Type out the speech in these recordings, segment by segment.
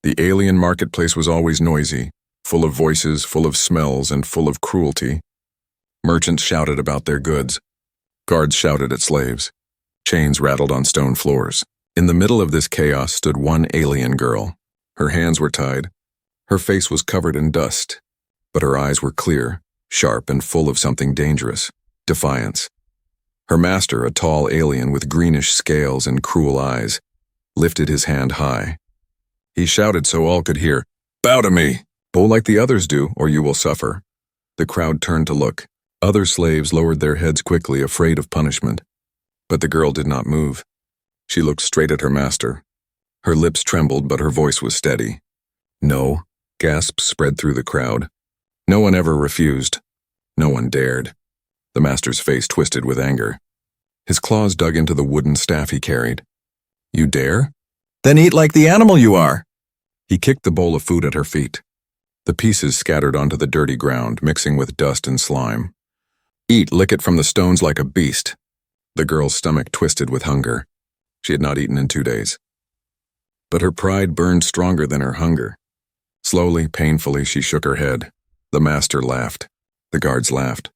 The alien marketplace was always noisy, full of voices, full of smells, and full of cruelty. Merchants shouted about their goods. Guards shouted at slaves. Chains rattled on stone floors. In the middle of this chaos stood one alien girl. Her hands were tied. Her face was covered in dust, but her eyes were clear, sharp, and full of something dangerous, defiance. Her master, a tall alien with greenish scales and cruel eyes, lifted his hand high. He shouted so all could hear, "Bow to me! Bow like the others do, or you will suffer." The crowd turned to look. Other slaves lowered their heads quickly, afraid of punishment. But the girl did not move. She looked straight at her master. Her lips trembled, but her voice was steady. "No," gasps spread through the crowd. No one ever refused. No one dared. The master's face twisted with anger. His claws dug into the wooden staff he carried. "You dare? Then eat like the animal you are!" He kicked the bowl of food at her feet. The pieces scattered onto the dirty ground, mixing with dust and slime. "Eat, lick it from the stones like a beast." The girl's stomach twisted with hunger. She had not eaten in 2 days. But her pride burned stronger than her hunger. Slowly, painfully, she shook her head. The master laughed. The guards laughed.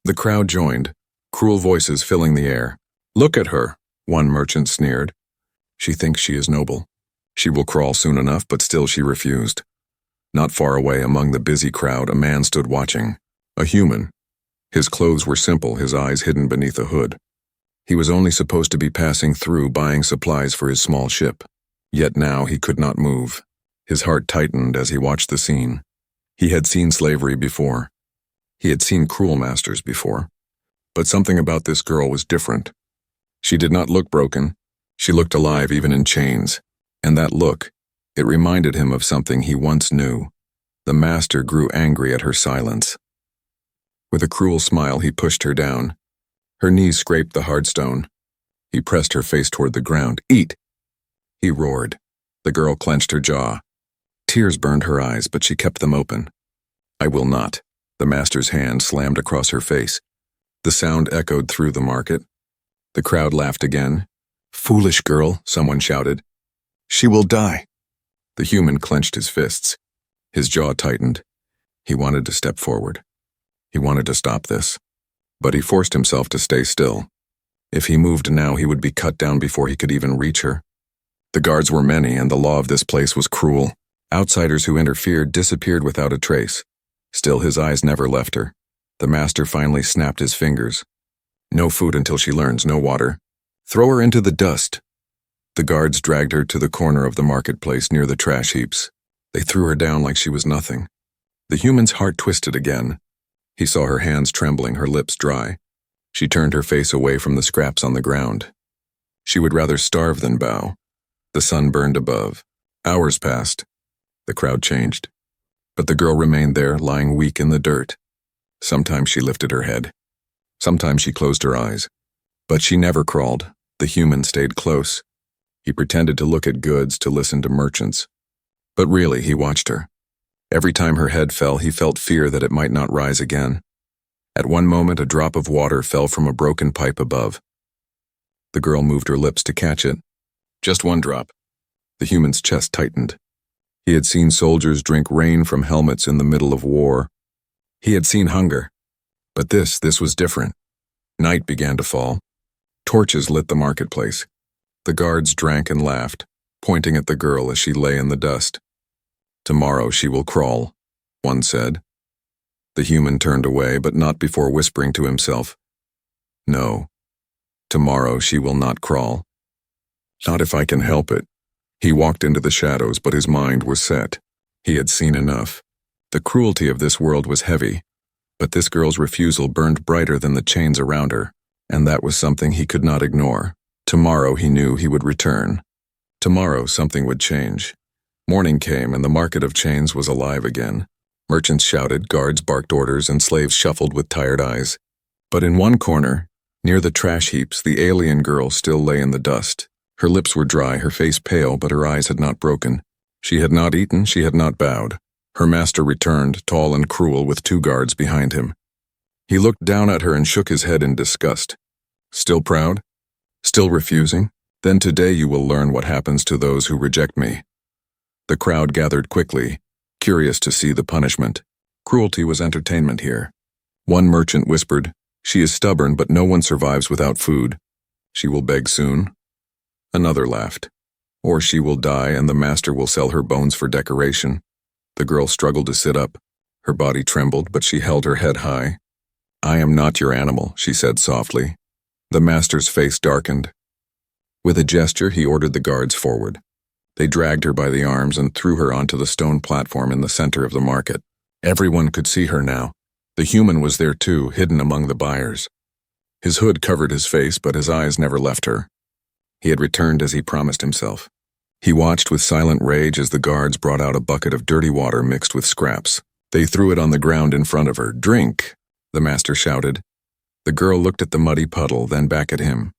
The crowd joined, cruel voices filling the air. "Look at her," one merchant sneered. "She thinks she is noble. She will crawl soon enough," but still she refused. Not far away among the busy crowd, a man stood watching. A human. His clothes were simple, his eyes hidden beneath a hood. He was only supposed to be passing through, buying supplies for his small ship. Yet now he could not move. His heart tightened as he watched the scene. He had seen slavery before. He had seen cruel masters before. But something about this girl was different. She did not look broken. She looked alive even in chains. And that look, it reminded him of something he once knew. The master grew angry at her silence. With a cruel smile, he pushed her down. Her knees scraped the hard stone. He pressed her face toward the ground. "Eat!" He roared. The girl clenched her jaw. Tears burned her eyes, but she kept them open. "I will not." The master's hand slammed across her face. The sound echoed through the market. The crowd laughed again. "Foolish girl," someone shouted. "She will die." The human clenched his fists. His jaw tightened. He wanted to step forward. He wanted to stop this. But he forced himself to stay still. If he moved now, he would be cut down before he could even reach her. The guards were many, and the law of this place was cruel. Outsiders who interfered disappeared without a trace. Still, his eyes never left her. The master finally snapped his fingers. "No food until she learns, no water. Throw her into the dust." The guards dragged her to the corner of the marketplace near the trash heaps. They threw her down like she was nothing. The human's heart twisted again. He saw her hands trembling, her lips dry. She turned her face away from the scraps on the ground. She would rather starve than bow. The sun burned above. Hours passed. The crowd changed. But the girl remained there, lying weak in the dirt. Sometimes she lifted her head. Sometimes she closed her eyes. But she never crawled. The human stayed close. He pretended to look at goods, to listen to merchants. But really, he watched her. Every time her head fell, he felt fear that it might not rise again. At one moment, a drop of water fell from a broken pipe above. The girl moved her lips to catch it. Just one drop. The human's chest tightened. He had seen soldiers drink rain from helmets in the middle of war. He had seen hunger. But this was different. Night began to fall. Torches lit the marketplace. The guards drank and laughed, pointing at the girl as she lay in the dust. "Tomorrow she will crawl," one said. The human turned away, but not before whispering to himself, "No, tomorrow she will not crawl. Not if I can help it." He walked into the shadows, but his mind was set. He had seen enough. The cruelty of this world was heavy, but this girl's refusal burned brighter than the chains around her, and that was something he could not ignore. Tomorrow he knew he would return. Tomorrow something would change. Morning came, and the market of chains was alive again. Merchants shouted, guards barked orders, and slaves shuffled with tired eyes. But in one corner, near the trash heaps, the alien girl still lay in the dust. Her lips were dry, her face pale, but her eyes had not broken. She had not eaten, she had not bowed. Her master returned, tall and cruel, with 2 guards behind him. He looked down at her and shook his head in disgust. "Still proud? Still refusing? Then today you will learn what happens to those who reject me." The crowd gathered quickly, curious to see the punishment. Cruelty was entertainment here. One merchant whispered, "She is stubborn, but no one survives without food. She will beg soon." Another laughed. "Or she will die and the master will sell her bones for decoration." The girl struggled to sit up. Her body trembled, but she held her head high. "I am not your animal," she said softly. The master's face darkened. With a gesture, he ordered the guards forward. They dragged her by the arms and threw her onto the stone platform in the center of the market. Everyone could see her now. The human was there too, hidden among the buyers. His hood covered his face, but his eyes never left her. He had returned as he promised himself. He watched with silent rage as the guards brought out a bucket of dirty water mixed with scraps. They threw it on the ground in front of her. "Drink!" the master shouted. The girl looked at the muddy puddle, then back at him.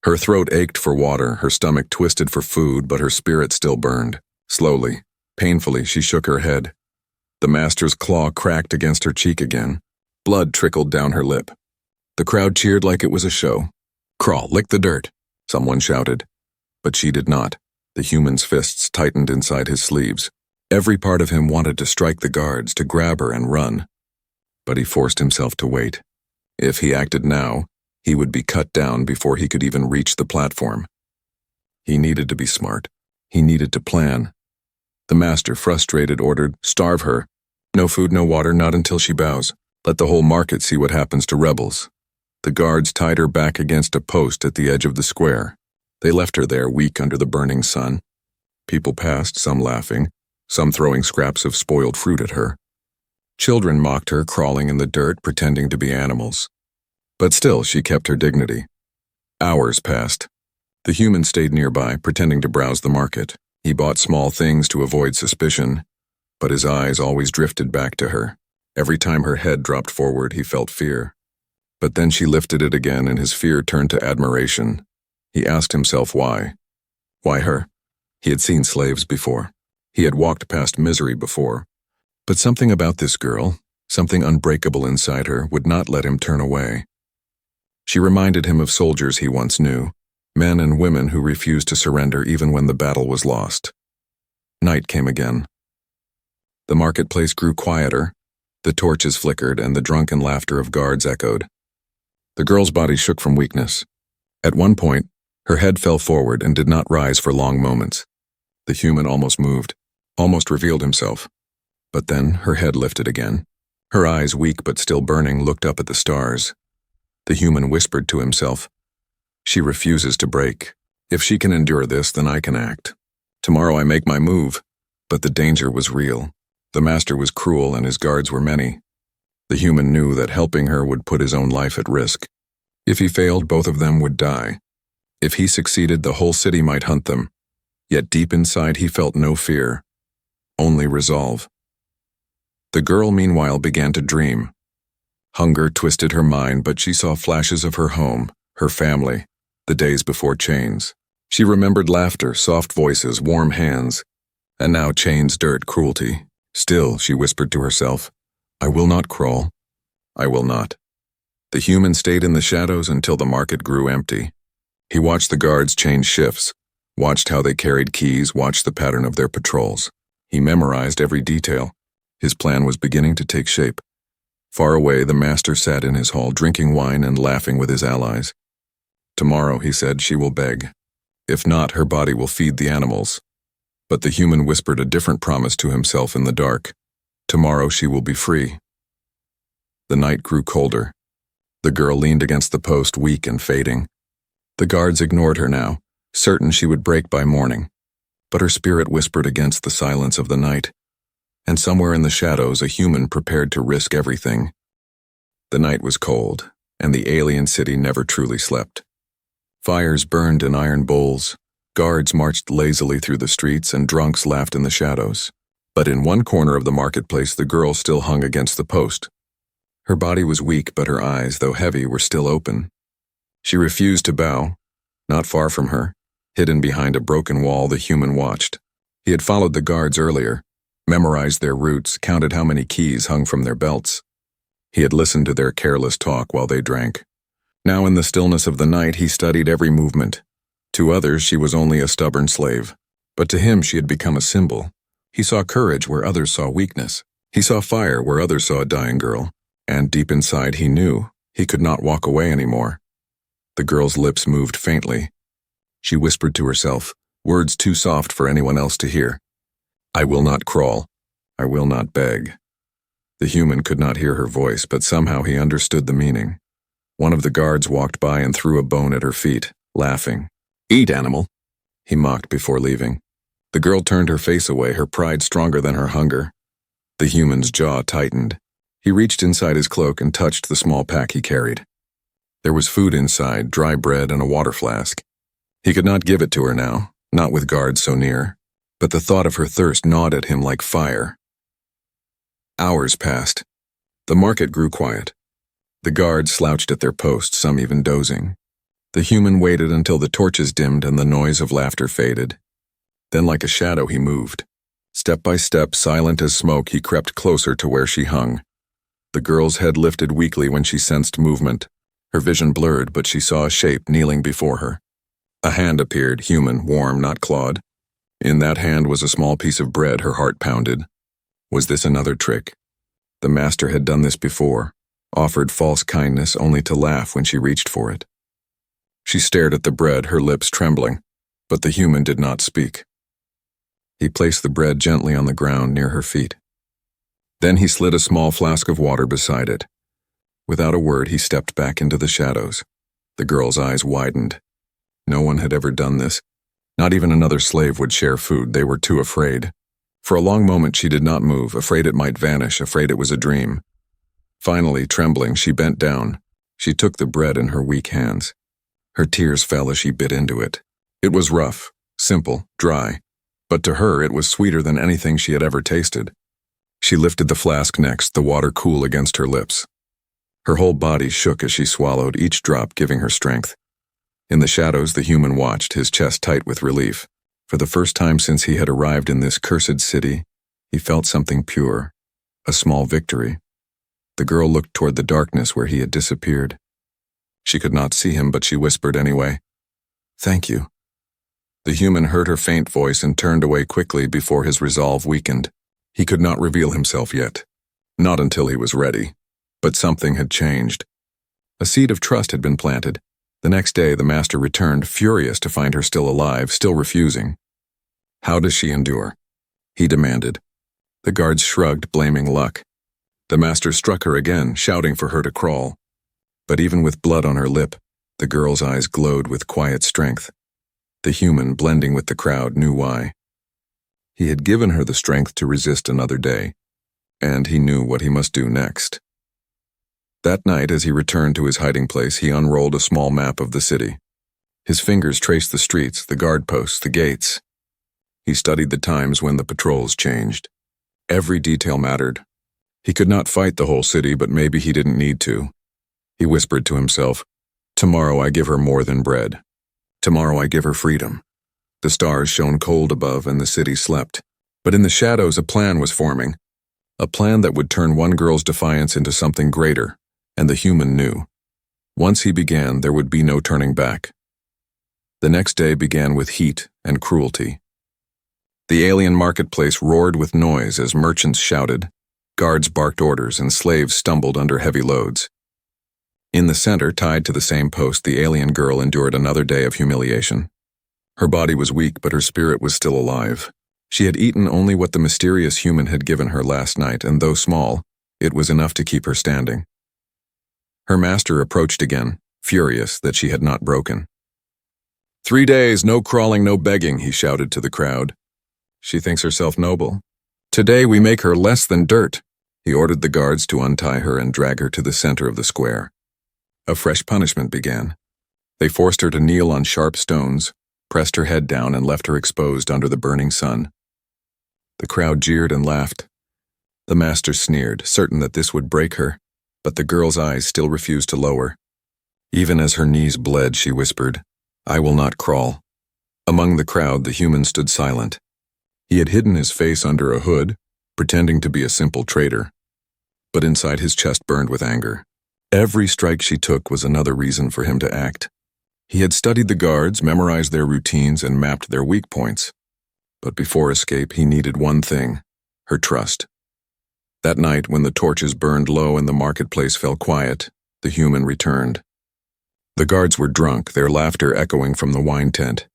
Her throat ached for water, her stomach twisted for food, but her spirit still burned. Slowly, painfully, she shook her head. The master's claw cracked against her cheek again. Blood trickled down her lip. The crowd cheered like it was a show. "Crawl, lick the dirt," someone shouted. But she did not. The human's fists tightened inside his sleeves. Every part of him wanted to strike the guards, to grab her and run. But he forced himself to wait. If he acted now, he would be cut down before he could even reach the platform. He needed to be smart. He needed to plan. The master, frustrated, ordered, "Starve her. No food, no water, not until she bows. Let the whole market see what happens to rebels." The guards tied her back against a post at the edge of the square. They left her there, weak under the burning sun. People passed, some laughing, some throwing scraps of spoiled fruit at her. Children mocked her, crawling in the dirt, pretending to be animals. But still, she kept her dignity. Hours passed. The human stayed nearby, pretending to browse the market. He bought small things to avoid suspicion, but his eyes always drifted back to her. Every time her head dropped forward, he felt fear. But then she lifted it again, and his fear turned to admiration. He asked himself why. Why her? He had seen slaves before. He had walked past misery before. But something about this girl, something unbreakable inside her, would not let him turn away. She reminded him of soldiers he once knew, men and women who refused to surrender even when the battle was lost. Night came again. The marketplace grew quieter. The torches flickered and the drunken laughter of guards echoed. The girl's body shook from weakness. At one point, her head fell forward and did not rise for long moments. The human almost moved, almost revealed himself. But then her head lifted again. Her eyes, weak but still burning, looked up at the stars. The human whispered to himself, "She refuses to break. If she can endure this, then I can act. Tomorrow I make my move." But the danger was real. The master was cruel and his guards were many. The human knew that helping her would put his own life at risk. If he failed, both of them would die. If he succeeded, the whole city might hunt them. Yet deep inside he felt no fear, only resolve. The girl, meanwhile, began to dream. Hunger twisted her mind, but she saw flashes of her home, her family, the days before chains. She remembered laughter, soft voices, warm hands, and now chains, dirt, cruelty. Still, she whispered to herself, "I will not crawl. I will not." The human stayed in the shadows until the market grew empty. He watched the guards change shifts, watched how they carried keys, watched the pattern of their patrols. He memorized every detail. His plan was beginning to take shape. Far away, the master sat in his hall, drinking wine and laughing with his allies. "Tomorrow," he said, "she will beg. If not, her body will feed the animals." But the human whispered a different promise to himself in the dark. "Tomorrow she will be free." The night grew colder. The girl leaned against the post, weak and fading. The guards ignored her now, certain she would break by morning. But her spirit whispered against the silence of the night. And somewhere in the shadows, a human prepared to risk everything. The night was cold, and the alien city never truly slept. Fires burned in iron bowls, guards marched lazily through the streets, and drunks laughed in the shadows. But in one corner of the marketplace, the girl still hung against the post. Her body was weak, but her eyes, though heavy, were still open. She refused to bow. Not far from her, hidden behind a broken wall, the human watched. He had followed the guards earlier, memorized their routes, counted how many keys hung from their belts. He had listened to their careless talk while they drank. Now in the stillness of the night, he studied every movement. To others, she was only a stubborn slave, but to him she had become a symbol, He saw courage where others saw weakness. He saw fire where others saw a dying girl. And deep inside he knew he could not walk away anymore. The girl's lips moved faintly. She whispered to herself, words too soft for anyone else to hear. I will not crawl. I will not beg. The human could not hear her voice, but somehow he understood the meaning. One of the guards walked by and threw a bone at her feet, laughing. Eat, animal, he mocked before leaving. The girl turned her face away, her pride stronger than her hunger. The human's jaw tightened. He reached inside his cloak and touched the small pack he carried. There was food inside, dry bread and a water flask. He could not give it to her now, not with guards so near, but the thought of her thirst gnawed at him like fire. Hours passed. The market grew quiet. The guards slouched at their posts, some even dozing. The human waited until the torches dimmed and the noise of laughter faded. Then like a shadow he moved. Step by step, silent as smoke, he crept closer to where she hung. The girl's head lifted weakly when she sensed movement. Her vision blurred, but she saw a shape kneeling before her. A hand appeared, human, warm, not clawed. In that hand was a small piece of bread. Her heart pounded. Was this another trick? The master had done this before, offered false kindness only to laugh when she reached for it. She stared at the bread, her lips trembling, but the human did not speak. He placed the bread gently on the ground near her feet. Then he slid a small flask of water beside it. Without a word, he stepped back into the shadows. The girl's eyes widened. No one had ever done this. Not even another slave would share food. They were too afraid. For a long moment she did not move, afraid it might vanish, afraid it was a dream. Finally, trembling, she bent down. She took the bread in her weak hands. Her tears fell as she bit into it. It was rough, simple, dry, but to her it was sweeter than anything she had ever tasted. She lifted the flask next, the water cool against her lips. Her whole body shook as she swallowed, each drop giving her strength. In the shadows, the human watched, his chest tight with relief. For the first time since he had arrived in this cursed city, he felt something pure, a small victory. The girl looked toward the darkness where he had disappeared. She could not see him, but she whispered anyway, "Thank you." The human heard her faint voice and turned away quickly before his resolve weakened. He could not reveal himself yet, not until he was ready. But something had changed. A seed of trust had been planted. The next day, the master returned, furious to find her still alive, still refusing. How does she endure? He demanded. The guards shrugged, blaming luck. The master struck her again, shouting for her to crawl. But even with blood on her lip, the girl's eyes glowed with quiet strength. The human, blending with the crowd, knew why. He had given her the strength to resist another day, and he knew what he must do next. That night, as he returned to his hiding place, he unrolled a small map of the city. His fingers traced the streets, the guard posts, the gates. He studied the times when the patrols changed. Every detail mattered. He could not fight the whole city, but maybe he didn't need to. He whispered to himself, "Tomorrow I give her more than bread. Tomorrow I give her freedom." The stars shone cold above and the city slept. But in the shadows a plan was forming. A plan that would turn one girl's defiance into something greater. And the human knew. Once he began, there would be no turning back. The next day began with heat and cruelty. The alien marketplace roared with noise as merchants shouted, guards barked orders, and slaves stumbled under heavy loads. In the center, tied to the same post, the alien girl endured another day of humiliation. Her body was weak, but her spirit was still alive. She had eaten only what the mysterious human had given her last night, and though small, it was enough to keep her standing. Her master approached again, furious that she had not broken. 3 days, no crawling, no begging, he shouted to the crowd. She thinks herself noble. Today we make her less than dirt. He ordered the guards to untie her and drag her to the center of the square. A fresh punishment began. They forced her to kneel on sharp stones, pressed her head down, and left her exposed under the burning sun. The crowd jeered and laughed. The master sneered, certain that this would break her. But the girl's eyes still refused to lower. Even as her knees bled, she whispered, "I will not crawl." Among the crowd, the human stood silent. He had hidden his face under a hood, pretending to be a simple trader. But inside his chest burned with anger. Every strike she took was another reason for him to act. He had studied the guards, memorized their routines, and mapped their weak points. But before escape, he needed one thing: her trust. That night, when the torches burned low and the marketplace fell quiet, the human returned. The guards were drunk, their laughter echoing from the wine tent.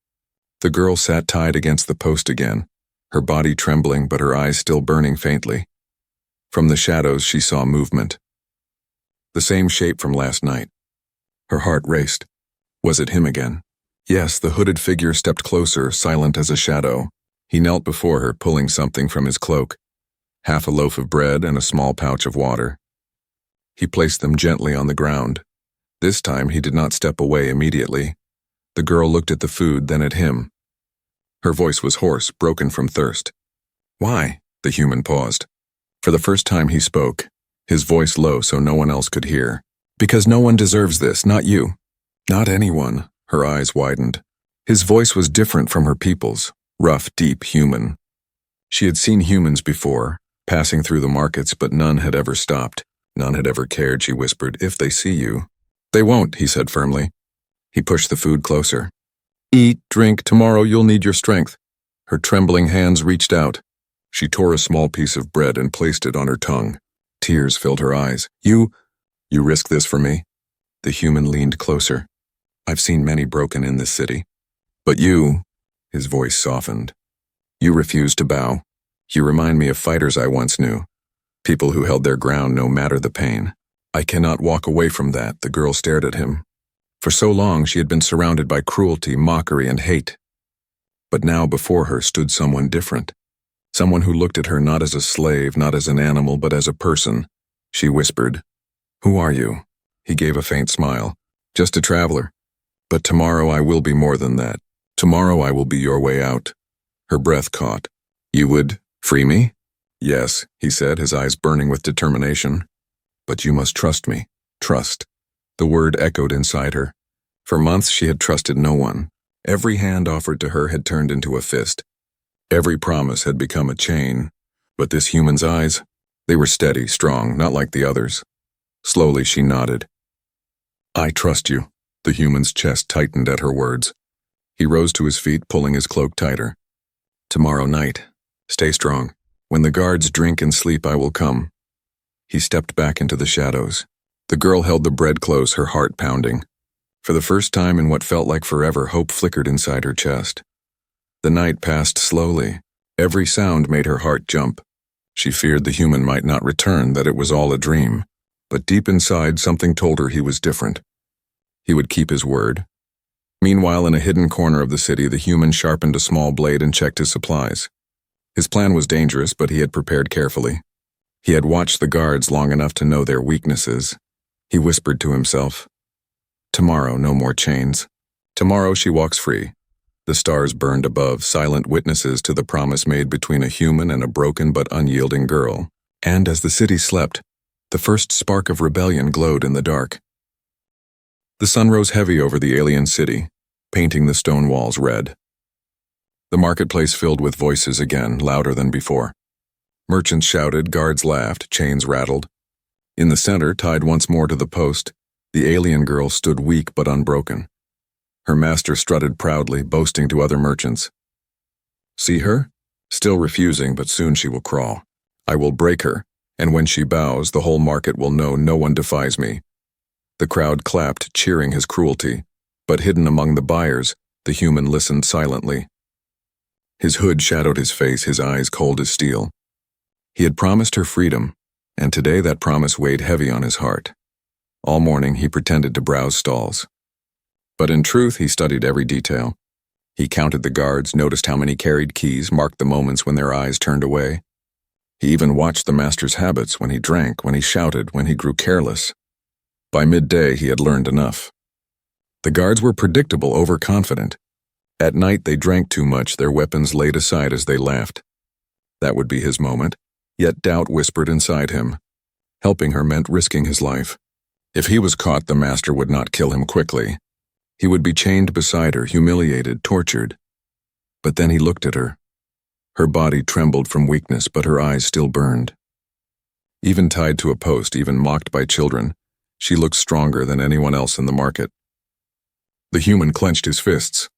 The girl sat tied against the post again, her body trembling but her eyes still burning faintly. From the shadows she saw movement. The same shape from last night. Her heart raced. Was it him again? Yes, the hooded figure stepped closer, silent as a shadow. He knelt before her, pulling something from his cloak. Half a loaf of bread and a small pouch of water. He placed them gently on the ground. This time he did not step away immediately. The girl looked at the food, then at him. Her voice was hoarse, broken from thirst. "Why?" The human paused. For the first time he spoke, his voice low so no one else could hear. "Because no one deserves this, not you." "Not anyone." Her eyes widened. His voice was different from her people's, rough, deep, human. She had seen humans before, passing through the markets, but none had ever stopped. None had ever cared, she whispered. "If they see you." "They won't," he said firmly. He pushed the food closer. "Eat, drink, tomorrow you'll need your strength." Her trembling hands reached out. She tore a small piece of bread and placed it on her tongue. Tears filled her eyes. You risk this for me?" The human leaned closer. "I've seen many broken in this city. But you," his voice softened, "you refuse to bow. You remind me of fighters I once knew. People who held their ground no matter the pain. I cannot walk away from that." The girl stared at him. For so long she had been surrounded by cruelty, mockery, and hate. But now before her stood someone different. Someone who looked at her not as a slave, not as an animal, but as a person. She whispered, "Who are you?" He gave a faint smile. "Just a traveler. But tomorrow I will be more than that. Tomorrow I will be your way out." Her breath caught. "You would free me?" "Yes," he said, his eyes burning with determination. "But you must trust me. Trust." The word echoed inside her. For months she had trusted no one. Every hand offered to her had turned into a fist. Every promise had become a chain. But this human's eyes, they were steady, strong, not like the others. Slowly she nodded. "I trust you." The human's chest tightened at her words. He rose to his feet, pulling his cloak tighter. "Tomorrow night. Stay strong. When the guards drink and sleep, I will come." He stepped back into the shadows. The girl held the bread close, her heart pounding. For the first time in what felt like forever, hope flickered inside her chest. The night passed slowly. Every sound made her heart jump. She feared the human might not return, that it was all a dream. But deep inside, something told her he was different. He would keep his word. Meanwhile, in a hidden corner of the city, the human sharpened a small blade and checked his supplies. His plan was dangerous, but he had prepared carefully. He had watched the guards long enough to know their weaknesses. He whispered to himself, "Tomorrow, no more chains. Tomorrow she walks free." The stars burned above, silent witnesses to the promise made between a human and a broken but unyielding girl. And as the city slept, the first spark of rebellion glowed in the dark. The sun rose heavy over the alien city, painting the stone walls red. The marketplace filled with voices again, louder than before. Merchants shouted, guards laughed, chains rattled. In the center, tied once more to the post, the alien girl stood weak but unbroken. Her master strutted proudly, boasting to other merchants. "See her? Still refusing, but soon she will crawl. I will break her, and when she bows, the whole market will know no one defies me." The crowd clapped, cheering his cruelty, but hidden among the buyers, the human listened silently. His hood shadowed his face, his eyes cold as steel. He had promised her freedom, and today that promise weighed heavy on his heart. All morning he pretended to browse stalls. But in truth, he studied every detail. He counted the guards, noticed how many carried keys, marked the moments when their eyes turned away. He even watched the master's habits, when he drank, when he shouted, when he grew careless. By midday, he had learned enough. The guards were predictable, overconfident. At night, they drank too much, their weapons laid aside as they laughed. That would be his moment, yet doubt whispered inside him. Helping her meant risking his life. If he was caught, the master would not kill him quickly. He would be chained beside her, humiliated, tortured. But then he looked at her. Her body trembled from weakness, but her eyes still burned. Even tied to a post, even mocked by children, she looked stronger than anyone else in the market. The human clenched his fists.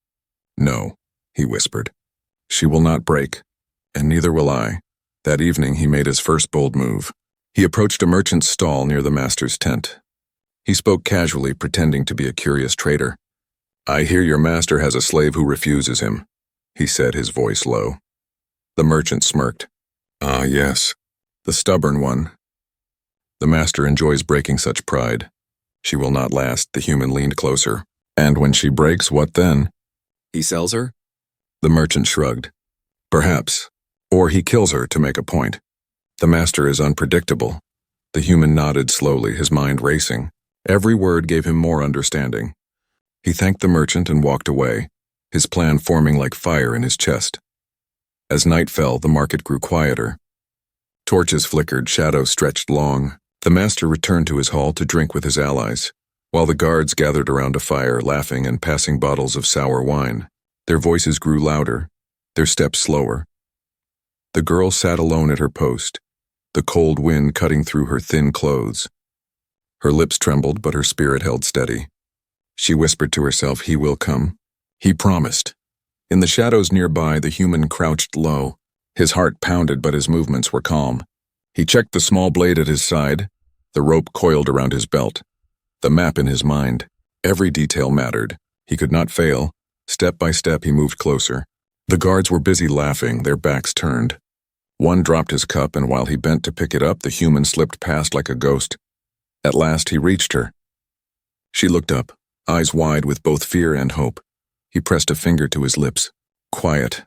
"No," he whispered. She will not break, and neither will I. That evening he made his first bold move. He approached a merchant's stall near the master's tent. He spoke casually, pretending to be a curious trader. "I hear your master has a slave who refuses him," he said, his voice low. The merchant smirked. "Ah, yes, the stubborn one. The master enjoys breaking such pride. She will not last," the human leaned closer. "And when she breaks, what then?" He sells her? The merchant shrugged. "Perhaps. Or he kills her to make a point. The master is unpredictable." The human nodded slowly, his mind racing. Every word gave him more understanding. He thanked the merchant and walked away, his plan forming like fire in his chest. As night fell, the market grew quieter. Torches flickered, shadows stretched long. The master returned to his hall to drink with his allies, while the guards gathered around a fire, laughing and passing bottles of sour wine. Their voices grew louder, their steps slower. The girl sat alone at her post, the cold wind cutting through her thin clothes. Her lips trembled, but her spirit held steady. She whispered to herself, "He will come." He promised. In the shadows nearby, the human crouched low. His heart pounded, but his movements were calm. He checked the small blade at his side, the rope coiled around his belt, the map in his mind. Every detail mattered. He could not fail. Step by step, he moved closer. The guards were busy laughing, their backs turned. One dropped his cup, and while he bent to pick it up, the human slipped past like a ghost. At last, he reached her. She looked up, eyes wide with both fear and hope. He pressed a finger to his lips. "Quiet."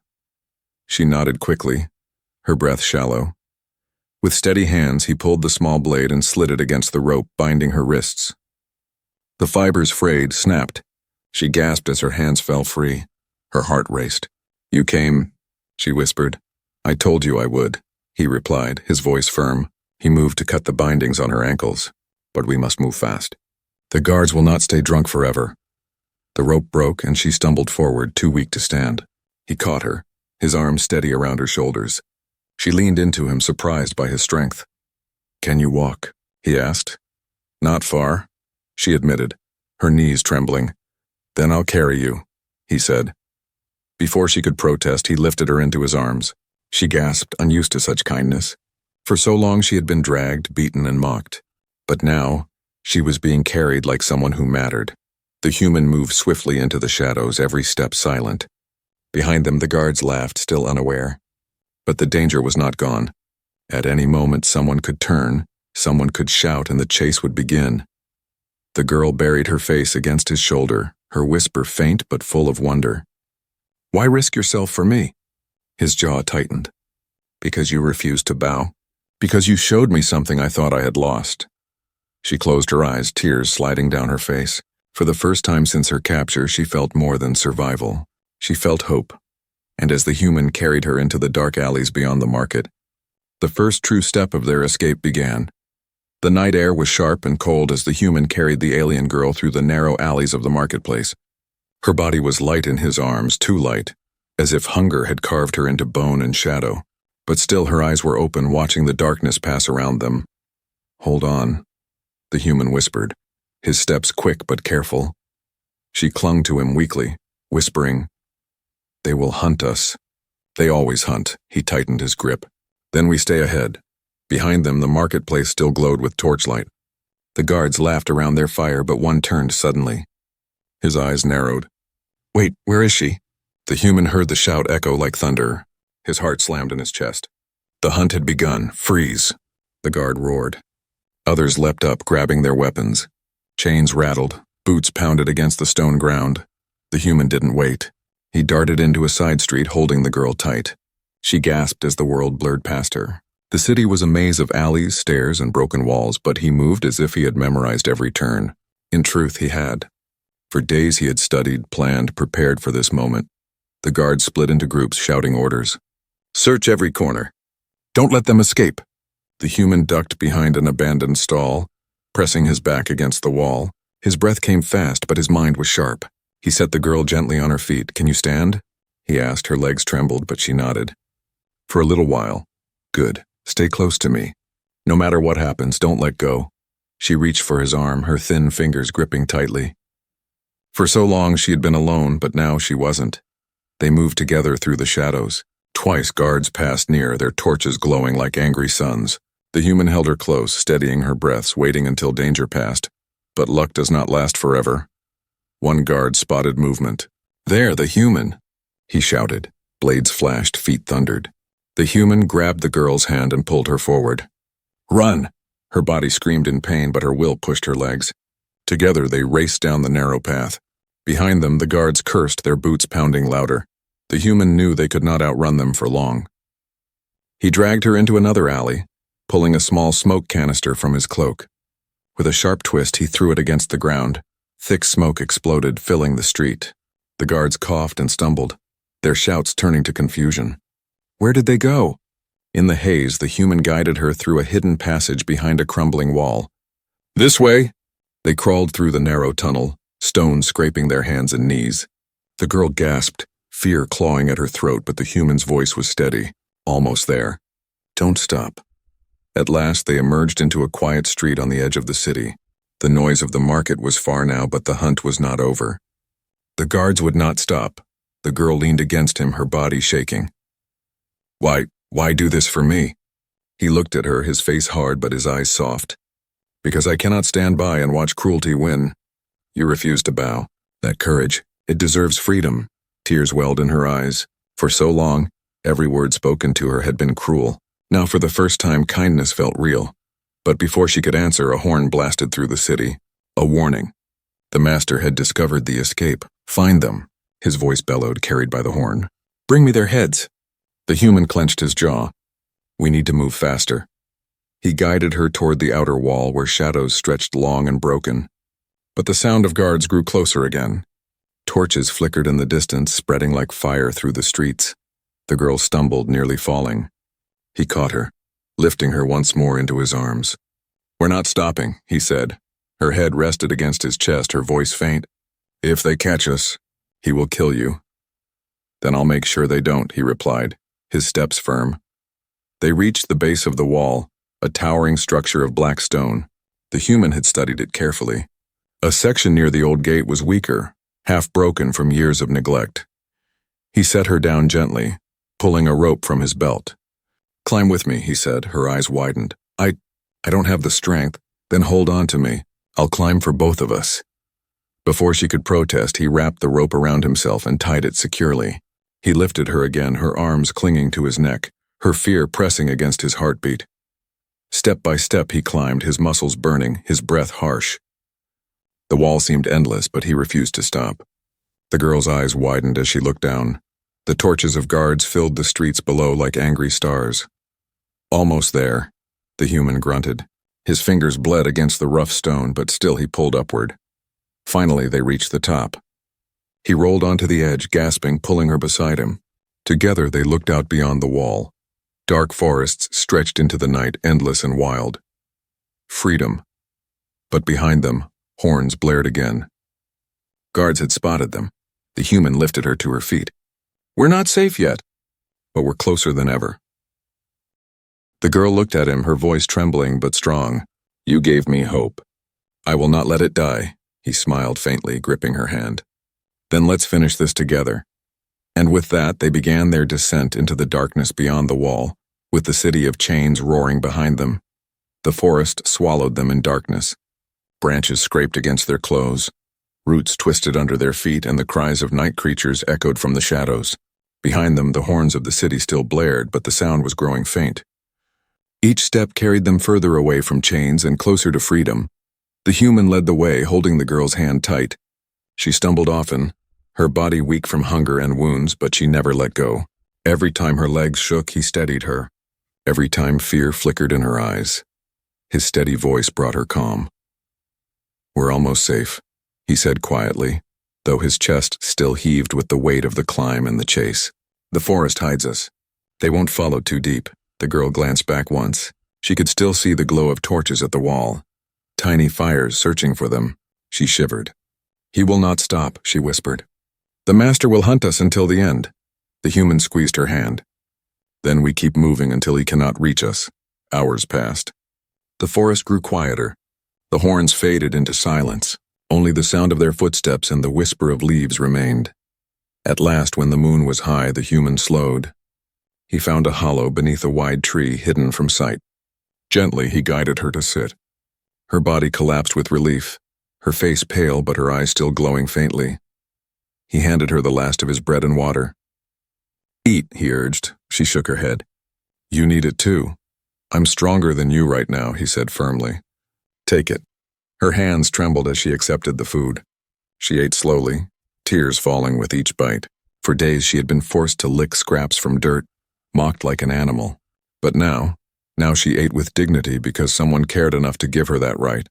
She nodded quickly, her breath shallow. With steady hands, he pulled the small blade and slid it against the rope, binding her wrists. The fibers frayed, snapped. She gasped as her hands fell free. Her heart raced. "You came," she whispered. "I told you I would," he replied, his voice firm. He moved to cut the bindings on her ankles. "But we must move fast. The guards will not stay drunk forever." The rope broke, and she stumbled forward, too weak to stand. He caught her, his arms steady around her shoulders. She leaned into him, surprised by his strength. "Can you walk?" he asked. "Not far," she admitted, her knees trembling. "Then I'll carry you," he said. Before she could protest, he lifted her into his arms. She gasped, unused to such kindness. For so long she had been dragged, beaten, and mocked. But now, she was being carried like someone who mattered. The human moved swiftly into the shadows, every step silent. Behind them, the guards laughed, still unaware. But the danger was not gone. At any moment, someone could turn, someone could shout, and the chase would begin. The girl buried her face against his shoulder, her whisper faint but full of wonder. "Why risk yourself for me?" His jaw tightened. "Because you refused to bow. Because you showed me something I thought I had lost." She closed her eyes, tears sliding down her face. For the first time since her capture, she felt more than survival. She felt hope. And as the human carried her into the dark alleys beyond the market, the first true step of their escape began. The night air was sharp and cold as the human carried the alien girl through the narrow alleys of the marketplace. Her body was light in his arms, too light, as if hunger had carved her into bone and shadow. But still her eyes were open, watching the darkness pass around them. "Hold on," the human whispered, his steps quick but careful. She clung to him weakly, whispering, "They will hunt us. They always hunt." He tightened his grip. "Then we stay ahead." Behind them, the marketplace still glowed with torchlight. The guards laughed around their fire, but one turned suddenly. His eyes narrowed. "Wait, where is she?" The human heard the shout echo like thunder. His heart slammed in his chest. The hunt had begun. "Freeze!" the guard roared. Others leapt up, grabbing their weapons. Chains rattled, boots pounded against the stone ground. The human didn't wait. He darted into a side street, holding the girl tight. She gasped as the world blurred past her. The city was a maze of alleys, stairs, and broken walls, but he moved as if he had memorized every turn. In truth, he had. For days he had studied, planned, prepared for this moment. The guards split into groups, shouting orders. "Search every corner. Don't let them escape." The human ducked behind an abandoned stall, pressing his back against the wall. His breath came fast, but his mind was sharp. He set the girl gently on her feet. "Can you stand?" he asked. Her legs trembled, but she nodded. "For a little while." "Good. Stay close to me. No matter what happens, don't let go." She reached for his arm, her thin fingers gripping tightly. For so long she had been alone, but now she wasn't. They moved together through the shadows. Twice guards passed near, their torches glowing like angry suns. The human held her close, steadying her breaths, waiting until danger passed. But luck does not last forever. One guard spotted movement. "There, the human!" he shouted. Blades flashed, feet thundered. The human grabbed the girl's hand and pulled her forward. "Run!" Her body screamed in pain, but her will pushed her legs. Together they raced down the narrow path. Behind them, the guards cursed, their boots pounding louder. The human knew they could not outrun them for long. He dragged her into another alley, pulling a small smoke canister from his cloak. With a sharp twist, he threw it against the ground. Thick smoke exploded, filling the street. The guards coughed and stumbled, their shouts turning to confusion. Where did they go? In the haze, the human guided her through a hidden passage behind a crumbling wall. "This way!" They crawled through the narrow tunnel, stones scraping their hands and knees. The girl gasped, fear clawing at her throat, but the human's voice was steady. "Almost there. Don't stop." At last, they emerged into a quiet street on the edge of the city. The noise of the market was far now, but the hunt was not over. The guards would not stop. The girl leaned against him, her body shaking. Why do this for me?" He looked at her, his face hard but his eyes soft. "Because I cannot stand by and watch cruelty win." You refused to bow. That courage, it deserves freedom. Tears welled in her eyes. For so long, every word spoken to her had been cruel. Now for the first time, kindness felt real. But before she could answer, a horn blasted through the city. A warning. The master had discovered the escape. "Find them," his voice bellowed, carried by the horn. "Bring me their heads." The human clenched his jaw. "We need to move faster." He guided her toward the outer wall where shadows stretched long and broken. But the sound of guards grew closer again. Torches flickered in the distance, spreading like fire through the streets. The girl stumbled, nearly falling. He caught her, lifting her once more into his arms. "We're not stopping," he said. Her head rested against his chest, her voice faint. "If they catch us, he will kill you." "Then I'll make sure they don't," he replied, his steps firm. They reached the base of the wall, a towering structure of black stone. The human had studied it carefully. A section near the old gate was weaker, half broken from years of neglect. He set her down gently, pulling a rope from his belt. "Climb with me," he said, her eyes widened. I don't have the strength." "Then hold on to me. I'll climb for both of us." Before she could protest, he wrapped the rope around himself and tied it securely. He lifted her again, her arms clinging to his neck, her fear pressing against his heartbeat. Step by step he climbed, his muscles burning, his breath harsh. The wall seemed endless, but he refused to stop. The girl's eyes widened as she looked down. The torches of guards filled the streets below like angry stars. "Almost there," the human grunted. His fingers bled against the rough stone, but still he pulled upward. Finally, they reached the top. He rolled onto the edge, gasping, pulling her beside him. Together they looked out beyond the wall. Dark forests stretched into the night, endless and wild. Freedom. But behind them, horns blared again. Guards had spotted them. The human lifted her to her feet. "We're not safe yet." "But we're closer than ever." The girl looked at him, her voice trembling but strong. "You gave me hope. I will not let it die." He smiled faintly, gripping her hand. "Then let's finish this together." And with that, they began their descent into the darkness beyond the wall, with the city of chains roaring behind them. The forest swallowed them in darkness. Branches scraped against their clothes. Roots twisted under their feet, and the cries of night creatures echoed from the shadows. Behind them, the horns of the city still blared, but the sound was growing faint. Each step carried them further away from chains and closer to freedom. The human led the way, holding the girl's hand tight. She stumbled often, her body weak from hunger and wounds, but she never let go. Every time her legs shook, he steadied her. Every time fear flickered in her eyes. His steady voice brought her calm. "We're almost safe," he said quietly, though his chest still heaved with the weight of the climb and the chase. "The forest hides us. They won't follow too deep." The girl glanced back once. She could still see the glow of torches at the wall. Tiny fires searching for them. She shivered. "He will not stop," she whispered. "The master will hunt us until the end." The human squeezed her hand. "Then we keep moving until he cannot reach us." Hours passed. The forest grew quieter. The horns faded into silence. Only the sound of their footsteps and the whisper of leaves remained. At last, when the moon was high, the human slowed. He found a hollow beneath a wide tree hidden from sight. Gently, he guided her to sit. Her body collapsed with relief, her face pale but her eyes still glowing faintly. He handed her the last of his bread and water. "Eat," he urged. She shook her head. "You need it too. I'm stronger than you right now," he said firmly. "Take it." Her hands trembled as she accepted the food. She ate slowly, tears falling with each bite. For days she had been forced to lick scraps from dirt, mocked like an animal. But now she ate with dignity because someone cared enough to give her that right.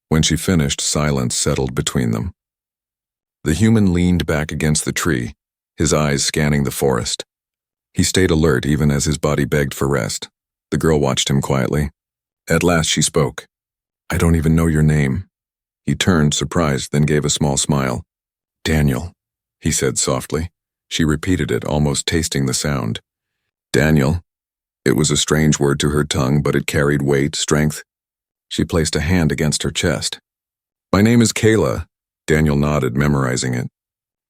When she finished, silence settled between them. The human leaned back against the tree, his eyes scanning the forest. He stayed alert even as his body begged for rest. The girl watched him quietly. At last she spoke. "I don't even know your name." He turned, surprised, then gave a small smile. "Daniel," he said softly. She repeated it, almost tasting the sound. "Daniel." It was a strange word to her tongue, but it carried weight, strength. She placed a hand against her chest. "My name is Kayla." Daniel nodded, memorizing it.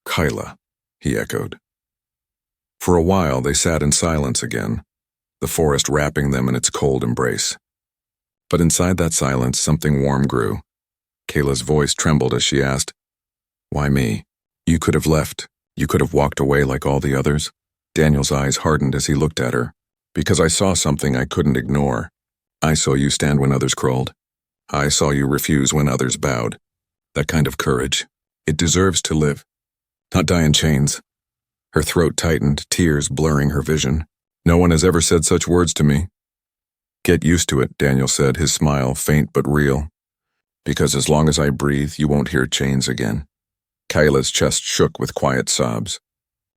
"Kyla," he echoed. For a while they sat in silence again, the forest wrapping them in its cold embrace. But inside that silence, something warm grew. Kayla's voice trembled as she asked, "Why me? You could have left. You could have walked away like all the others." Daniel's eyes hardened as he looked at her. "Because I saw something I couldn't ignore. I saw you stand when others crawled. I saw you refuse when others bowed. That kind of courage. It deserves to live, not die in chains." Her throat tightened, tears blurring her vision. "No one has ever said such words to me." "Get used to it," Daniel said, his smile faint but real. "Because as long as I breathe, you won't hear chains again." Kyla's chest shook with quiet sobs.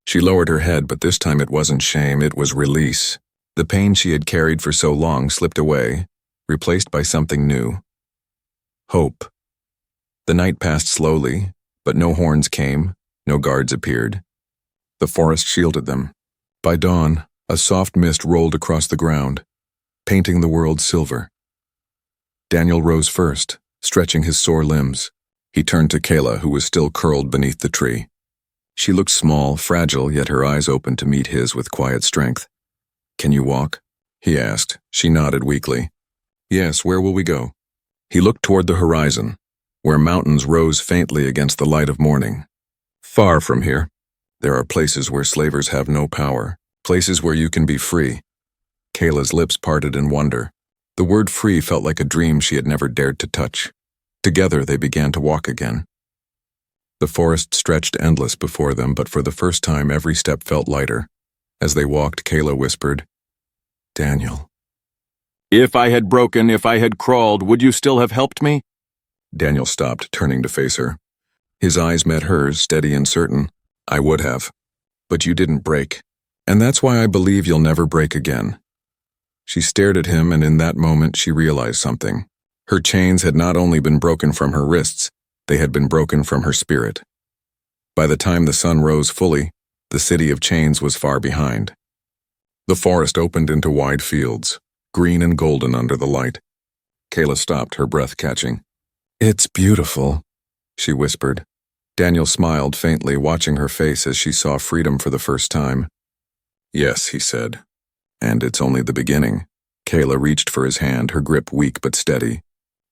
She lowered her head, but this time it wasn't shame, it was release. The pain she had carried for so long slipped away, replaced by something new. Hope. The night passed slowly, but no horns came, no guards appeared. The forest shielded them. By dawn, a soft mist rolled across the ground, painting the world silver. Daniel rose first, stretching his sore limbs. He turned to Kayla, who was still curled beneath the tree. She looked small, fragile, yet her eyes opened to meet his with quiet strength. "Can you walk?" he asked. She nodded weakly. "Yes, where will we go?" He looked toward the horizon, where mountains rose faintly against the light of morning. "Far from here. There are places where slavers have no power, places where you can be free." Kayla's lips parted in wonder. The word free felt like a dream she had never dared to touch. Together they began to walk again. The forest stretched endless before them, but for the first time every step felt lighter. As they walked, Kayla whispered, "Daniel." "If I had broken, if I had crawled, would you still have helped me?" Daniel stopped, turning to face her. His eyes met hers, steady and certain. "I would have. But you didn't break. And that's why I believe you'll never break again." She stared at him, and in that moment she realized something. Her chains had not only been broken from her wrists, they had been broken from her spirit. By the time the sun rose fully, the city of chains was far behind. The forest opened into wide fields, green and golden under the light. Kayla stopped, her breath catching. "It's beautiful," she whispered. Daniel smiled faintly, watching her face as she saw freedom for the first time. "Yes," he said. "And it's only the beginning." Kayla reached for his hand, her grip weak but steady.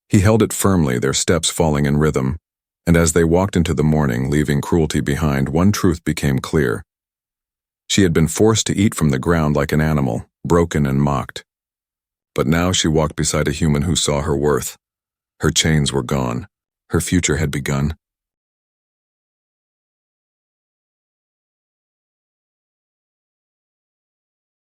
He held it firmly, their steps falling in rhythm. And as they walked into the morning, leaving cruelty behind, one truth became clear. She had been forced to eat from the ground like an animal, broken and mocked. But now she walked beside a human who saw her worth. Her chains were gone. Her future had begun.